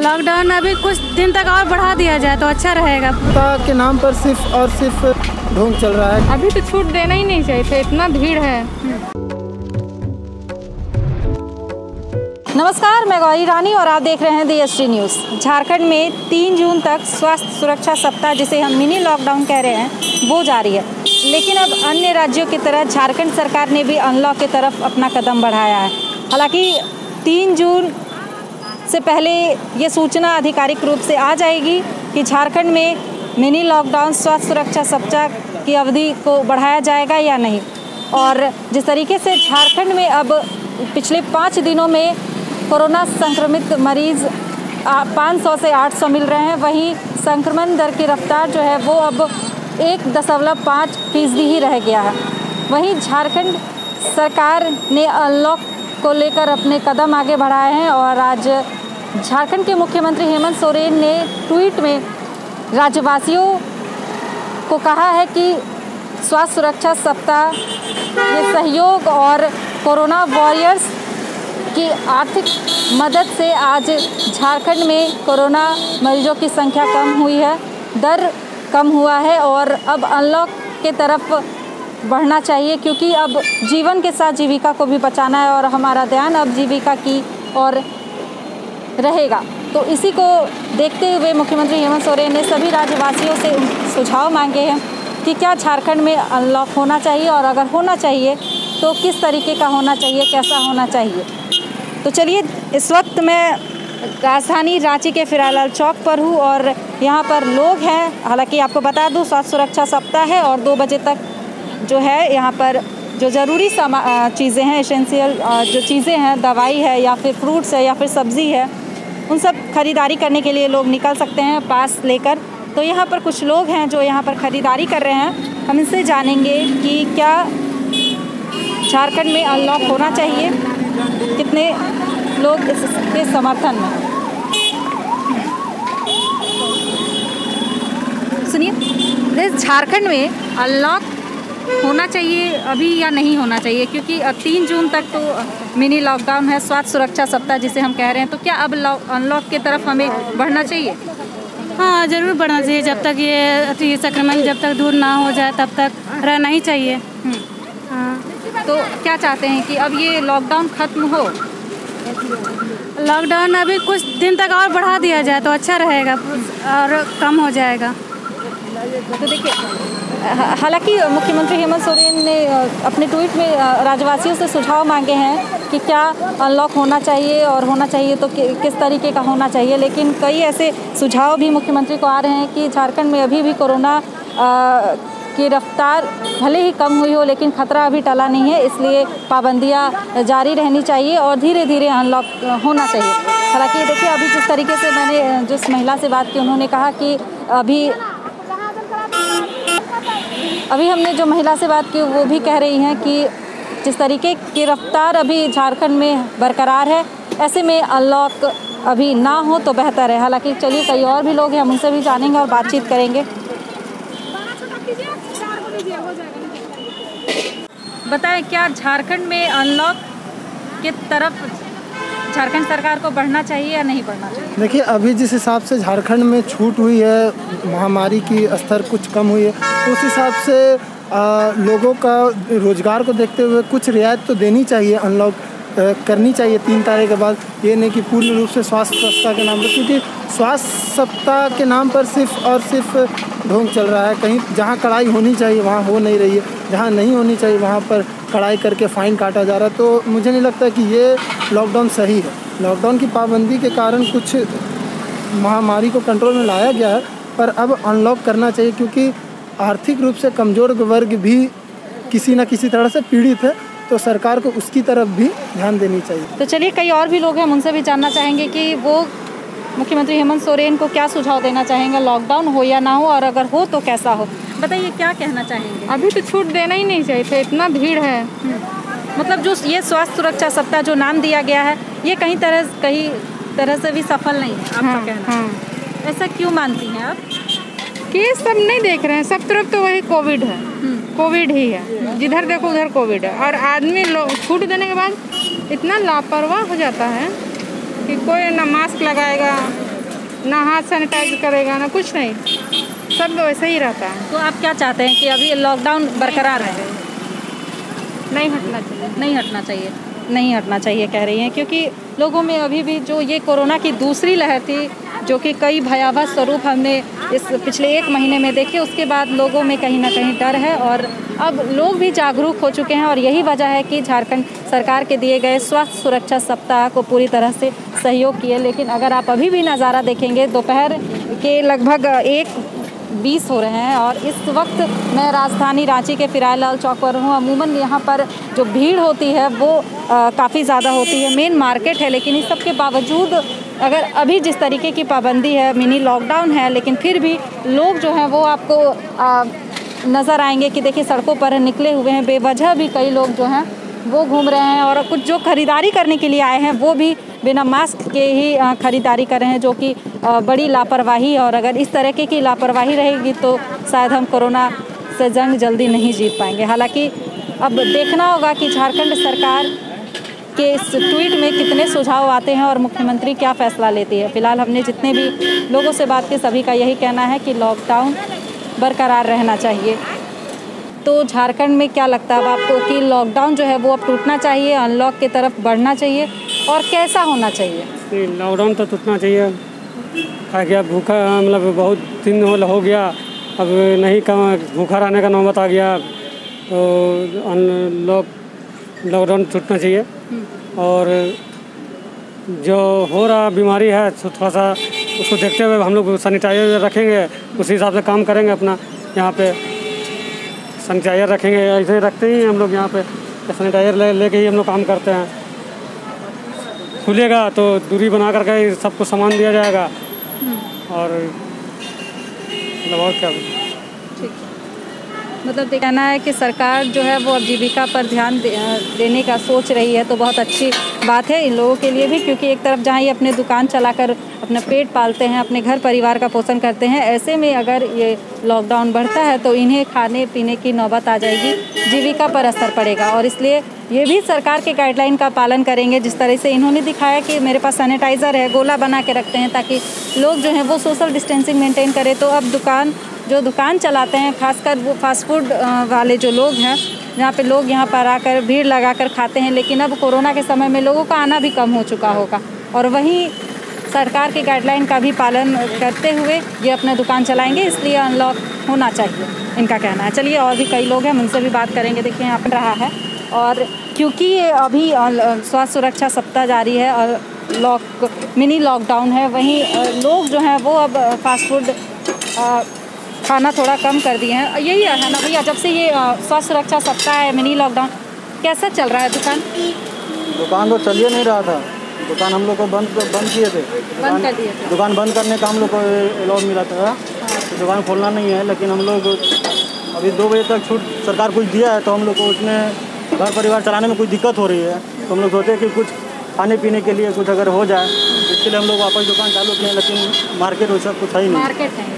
Lockdown अभी कुछ दिन तक और बढ़ा दिया जाए तो अच्छा रहेगा। सत्ता के नाम पर सिर्फ और सिर्फ ढोंग चल रहा है। अभी तो छूट देना ही नहीं चाहिए था, इतना भीड़ है। नमस्कार, मैं गौरी रानी और आप देख रहे हैं DST न्यूज़। झारखंड में 3 जून तक स्वास्थ्य सुरक्षा सप्ताह, जिसे हम मिनी लॉकडाउन कह रहे हैं, वो जारी है। लेकिन अब अन्य राज्यों की तरह झारखंड सरकार ने भी अनलॉक की तरफ अपना कदम बढ़ाया है। हालांकि 3 जून से पहले ये सूचना आधिकारिक रूप से आ जाएगी कि झारखंड में मिनी लॉकडाउन स्वास्थ्य सुरक्षा सप्ताह की अवधि को बढ़ाया जाएगा या नहीं। और जिस तरीके से झारखंड में अब पिछले 5 दिनों में कोरोना संक्रमित मरीज़ 500 से 800 मिल रहे हैं, वहीं संक्रमण दर की रफ्तार जो है वो अब 1.5% ही रह गया है। वहीं झारखंड सरकार ने अनलॉक को लेकर अपने कदम आगे बढ़ाए हैं और आज झारखंड के मुख्यमंत्री हेमंत सोरेन ने ट्वीट में राज्यवासियों को कहा है कि स्वास्थ्य सुरक्षा सप्ताह ये सहयोग और कोरोना वॉरियर्स की आर्थिक मदद से आज झारखंड में कोरोना मरीजों की संख्या कम हुई है, दर कम हुआ है और अब अनलॉक के तरफ बढ़ना चाहिए, क्योंकि अब जीवन के साथ जीविका को भी बचाना है और हमारा ध्यान अब जीविका की ओर रहेगा। तो इसी को देखते हुए मुख्यमंत्री हेमंत सोरेन ने सभी राज्यवासियों से सुझाव मांगे हैं कि क्या झारखंड में अनलॉक होना चाहिए और अगर होना चाहिए तो किस तरीके का होना चाहिए, कैसा होना चाहिए। तो चलिए, इस वक्त मैं राजधानी रांची के फिरालाल चौक पर हूँ और यहाँ पर लोग हैं। हालांकि आपको बता दूँ, स्वास्थ्य सुरक्षा सप्ताह है और 2 बजे तक जो है यहाँ पर जो ज़रूरी चीज़ें हैं, एसेंशियल जो चीज़ें हैं, दवाई है या फिर फ्रूट्स है या फिर सब्ज़ी है, उन सब खरीदारी करने के लिए लोग निकल सकते हैं पास लेकर। तो यहाँ पर कुछ लोग हैं जो यहाँ पर ख़रीदारी कर रहे हैं। हम इनसे जानेंगे कि क्या झारखंड में अनलॉक होना चाहिए, कितने लोग इसके समर्थन में। सुनिए, झारखंड में अनलॉक होना चाहिए अभी या नहीं होना चाहिए, क्योंकि अब 3 जून तक तो मिनी लॉकडाउन है, स्वास्थ्य सुरक्षा सप्ताह जिसे हम कह रहे हैं। तो क्या अब अनलॉक की तरफ हमें बढ़ना चाहिए? हाँ, ज़रूर बढ़ना चाहिए। जब तक ये संक्रमण जब तक दूर ना हो जाए तब तक रहना ही चाहिए। हाँ। तो क्या चाहते हैं कि अब ये लॉकडाउन ख़त्म हो? लॉकडाउन अभी कुछ दिन तक और बढ़ा दिया जाए तो अच्छा रहेगा और कम हो जाएगा। तो देखिए, हालांकि मुख्यमंत्री हेमंत सोरेन ने अपने ट्वीट में राज्यवासियों से सुझाव मांगे हैं कि क्या अनलॉक होना चाहिए और होना चाहिए तो किस तरीके का होना चाहिए। लेकिन कई ऐसे सुझाव भी मुख्यमंत्री को आ रहे हैं कि झारखंड में अभी भी कोरोना की रफ्तार भले ही कम हुई हो लेकिन ख़तरा अभी टला नहीं है, इसलिए पाबंदियां जारी रहनी चाहिए और धीरे धीरे अनलॉक होना चाहिए। हालांकि देखिए, अभी जिस तरीके से मैंने जिस महिला से बात की, उन्होंने कहा कि अभी हमने जो महिला से बात की वो भी कह रही हैं कि जिस तरीके की रफ्तार अभी झारखंड में बरकरार है, ऐसे में अनलॉक अभी ना हो तो बेहतर है। हालांकि चलिए, कई और भी लोग हैं, हम उनसे भी जानेंगे और बातचीत करेंगे। बताएं, क्या झारखंड में अनलॉक की तरफ झारखंड सरकार को बढ़ना चाहिए या नहीं बढ़ना चाहिए? देखिए, अभी जिस हिसाब से झारखंड में छूट हुई है, महामारी की स्तर कुछ कम हुई है, उस हिसाब से लोगों का रोज़गार को देखते हुए कुछ रियायत तो देनी चाहिए, अनलॉक करनी चाहिए 3 तारीख के बाद। ये नहीं कि पूर्ण रूप से स्वास्थ्य सप्ताह के नाम पर, क्योंकि स्वास्थ्य सप्ताह के नाम पर सिर्फ और सिर्फ ढोंग चल रहा है। कहीं जहाँ कड़ाई होनी चाहिए वहाँ हो नहीं रही है, जहाँ नहीं होनी चाहिए वहाँ पर कड़ाई करके फ़ाइन काटा जा रहा है। तो मुझे नहीं लगता कि ये लॉकडाउन सही है। लॉकडाउन की पाबंदी के कारण कुछ महामारी को कंट्रोल में लाया गया है, पर अब अनलॉक करना चाहिए, क्योंकि आर्थिक रूप से कमज़ोर वर्ग भी किसी न किसी तरह से पीड़ित है, तो सरकार को उसकी तरफ भी ध्यान देनी चाहिए। तो चलिए, कई और भी लोग हैं, हम उनसे भी जानना चाहेंगे कि वो मुख्यमंत्री हेमंत सोरेन को क्या सुझाव देना चाहेंगे, लॉकडाउन हो या ना हो, और अगर हो तो कैसा हो। बताइए, क्या कहना चाहेंगे? अभी तो छूट देना ही नहीं चाहिए था, इतना भीड़ है। मतलब जो ये स्वास्थ्य सुरक्षा सप्ताह जो नाम दिया गया है, ये कहीं तरह से भी सफल नहीं है, आपका कहना? ऐसा क्यों मानती हैं आप? केस सब नहीं देख रहे हैं, सब तरफ तो वही कोविड है, कोविड ही है, जिधर देखो उधर कोविड है। और आदमी लोग छूट देने के बाद इतना लापरवाह हो जाता है कि कोई ना मास्क लगाएगा, ना हाथ सैनिटाइज करेगा ना कुछ नहीं, सब वैसे ही रहता है। तो आप क्या चाहते हैं कि अभी लॉकडाउन बरकरार रहे? नहीं हटना चाहिए। नहीं हटना चाहिए, नहीं हटना चाहिए कह रही हैं, क्योंकि लोगों में अभी भी जो ये कोरोना की दूसरी लहर थी, जो कि कई भयावह स्वरूप हमने इस पिछले 1 महीने में देखे, उसके बाद लोगों में कहीं ना कहीं डर है और अब लोग भी जागरूक हो चुके हैं। और यही वजह है कि झारखंड सरकार के दिए गए स्वास्थ्य सुरक्षा सप्ताह को पूरी तरह से सहयोग किए। लेकिन अगर आप अभी भी नज़ारा देखेंगे, दोपहर के लगभग 1:20 हो रहे हैं और इस वक्त मैं राजधानी रांची के फिरालाल चौक पर हूँ। अमूमन यहाँ पर जो भीड़ होती है वो काफ़ी ज़्यादा होती है, मेन मार्केट है। लेकिन इस सब के बावजूद अगर अभी जिस तरीके की पाबंदी है, मिनी लॉकडाउन है, लेकिन फिर भी लोग जो हैं वो आपको नज़र आएंगे कि देखिए सड़कों पर निकले हुए हैं। बेवजह भी कई लोग जो हैं वो घूम रहे हैं और कुछ जो खरीदारी करने के लिए आए हैं वो भी बिना मास्क के ही खरीदारी कर रहे हैं, जो कि बड़ी लापरवाही। और अगर इस तरह की लापरवाही रहेगी तो शायद हम कोरोना से जंग जल्दी नहीं जीत पाएंगे। हालांकि अब देखना होगा कि झारखंड सरकार के इस ट्वीट में कितने सुझाव आते हैं और मुख्यमंत्री क्या फैसला लेती है। फिलहाल हमने जितने भी लोगों से बात की सभी का यही कहना है कि लॉकडाउन बरकरार रहना चाहिए। तो झारखंड में क्या लगता है अब आपको कि लॉकडाउन जो है वो अब टूटना चाहिए, अनलॉक की तरफ बढ़ना चाहिए और कैसा होना चाहिए? लॉकडाउन तो टूटना चाहिए। क्या भूखा मतलब बहुत दिन हो गया, अब नहीं भूखा रहने का नौबत आ गया, तो लॉकडाउन टूटना चाहिए। और जो हो रहा बीमारी है थोड़ा सा उसको देखते हुए हम लोग सैनिटाइजर रखेंगे, उसी हिसाब से काम करेंगे। अपना यहाँ पे सैनिटाइजर रखेंगे, ऐसे रखते ही हम लोग यहाँ पे सैनिटाइजर लेके ही हम लोग काम करते हैं। खुलेगा तो दूरी बना करके सबको सामान दिया जाएगा और क्या मतलब कहना है कि सरकार जो है वो अब जीविका पर ध्यान देने का सोच रही है, तो बहुत अच्छी बात है इन लोगों के लिए भी, क्योंकि एक तरफ जहाँ ये अपने दुकान चलाकर अपना पेट पालते हैं, अपने घर परिवार का पोषण करते हैं, ऐसे में अगर ये लॉकडाउन बढ़ता है तो इन्हें खाने पीने की नौबत आ जाएगी, जीविका पर असर पड़ेगा। और इसलिए ये भी सरकार के गाइडलाइन का पालन करेंगे। जिस तरह से इन्होंने दिखाया कि मेरे पास सैनिटाइज़र है, गोला बना के रखते हैं ताकि लोग जो हैं वो सोशल डिस्टेंसिंग मेंटेन करें। तो अब दुकान चलाते हैं, खासकर वो फास्ट फूड वाले जो लोग हैं, जहाँ पे लोग यहाँ पर आकर भीड़ लगाकर खाते हैं, लेकिन अब कोरोना के समय में लोगों का आना भी कम हो चुका होगा और वहीं सरकार के गाइडलाइन का भी पालन करते हुए ये अपना दुकान चलाएंगे, इसलिए अनलॉक होना चाहिए, इनका कहना है। चलिए और भी कई लोग हैं, उनसे भी बात करेंगे। देखिए यहाँ पर रहा है और क्योंकि ये अभी स्वास्थ्य सुरक्षा सप्ताह जारी है और मिनी लॉकडाउन है, वहीं लोग जो हैं वो अब फास्ट फूड खाना थोड़ा कम कर दिए हैं। यही है ना भैया, जब से ये स्वास्थ्य सुरक्षा सप्ताह है, मिनी लॉकडाउन कैसा चल रहा है दुकान तो चलिए नहीं रहा था। दुकान हम लोग को बंद किए थे, बंद कर दिए थे। दुकान बंद करने का हम लोग को अलाउ मिला था, तो दुकान खोलना नहीं है। लेकिन हम लोग अभी 2 बजे तक छूट सरकार कुछ दिया है, तो हम लोग को उसमें घर परिवार चलाने में कुछ दिक्कत हो रही है, तो हम लोग सोचे कि कुछ खाने पीने के लिए कुछ अगर हो जाए, इसके लिए हम लोग वापस दुकान चालू किए। लेकिन मार्केट वैसा कुछ है ही नहीं। मार्केट है,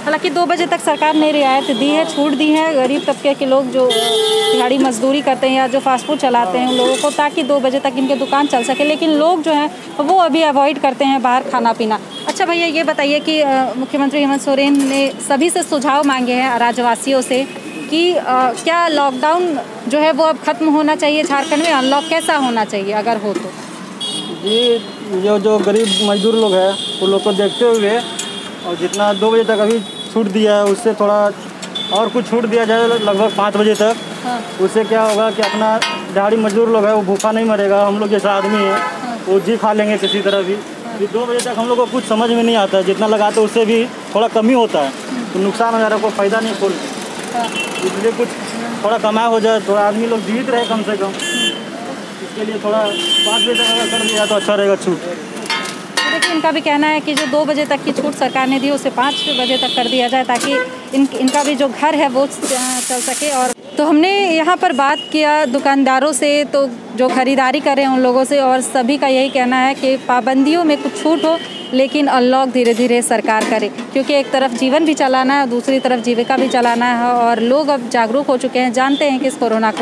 हालांकि 2 बजे तक सरकार ने रियायत दी है, छूट दी है गरीब तबके के लोग जो दिहाड़ी मजदूरी करते हैं या जो फास्ट फूड चलाते हैं उन लोगों को, ताकि 2 बजे तक इनके दुकान चल सके। लेकिन लोग जो हैं वो अभी अवॉइड करते हैं बाहर खाना पीना। अच्छा भैया ये बताइए कि मुख्यमंत्री हेमंत सोरेन ने सभी से सुझाव मांगे हैं राज्यवासियों से कि क्या लॉकडाउन जो है वो अब ख़त्म होना चाहिए झारखंड में, अनलॉक कैसा होना चाहिए अगर हो तो? जी जो गरीब मजदूर लोग हैं उन लोग को देखते हुए और जितना 2 बजे तक अभी छूट दिया है उससे थोड़ा और कुछ छूट दिया जाए लगभग 5 बजे तक। हाँ। उससे क्या होगा कि अपना दिहाड़ी मजदूर लोग है वो भूखा नहीं मरेगा, हम लोग जैसा आदमी है वो जी खा लेंगे किसी तरह भी। 2 बजे तक हम लोग को कुछ समझ में नहीं आता है, जितना लगाते उससे भी थोड़ा कम ही होता है, तो नुकसान हो जा रहा है, कोई फ़ायदा नहीं खोल। इसलिए कुछ थोड़ा कमाई हो जाए, थोड़ा आदमी लोग जीवित रहे कम से कम, इसके लिए थोड़ा 5 बजे तक अगर कर दिया तो अच्छा रहेगा छूट। देखिए इनका भी कहना है कि जो 2 बजे तक की छूट सरकार ने दी उसे 5 बजे तक कर दिया जाए, ताकि इनका भी जो घर है वो चल सके। और तो हमने यहाँ पर बात किया दुकानदारों से, तो जो ख़रीदारी कर रहे हैं उन लोगों से, और सभी का यही कहना है कि पाबंदियों में कुछ छूट हो लेकिन अनलॉक धीरे धीरे सरकार करे, क्योंकि एक तरफ जीवन भी चलाना है, दूसरी तरफ जीविका भी चलाना है। और लोग अब जागरूक हो चुके हैं, जानते हैं कि इस कोरोना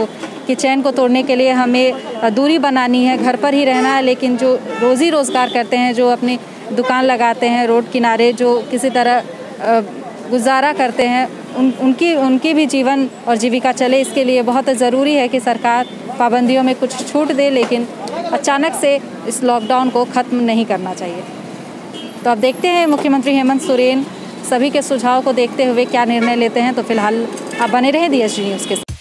की चैन को तोड़ने के लिए हमें दूरी बनानी है, घर पर ही रहना है। लेकिन जो रोज़ी रोज़गार करते हैं, जो अपने दुकान लगाते हैं रोड किनारे, जो किसी तरह गुजारा करते हैं, उनकी भी जीवन और जीविका चले, इसके लिए बहुत ज़रूरी है कि सरकार पाबंदियों में कुछ छूट दे, लेकिन अचानक से इस लॉकडाउन को ख़त्म नहीं करना चाहिए। तो अब देखते हैं मुख्यमंत्री हेमंत सोरेन सभी के सुझाव को देखते हुए क्या निर्णय लेते हैं। तो फिलहाल आप बने रहें DSG न्यूज़ के साथ।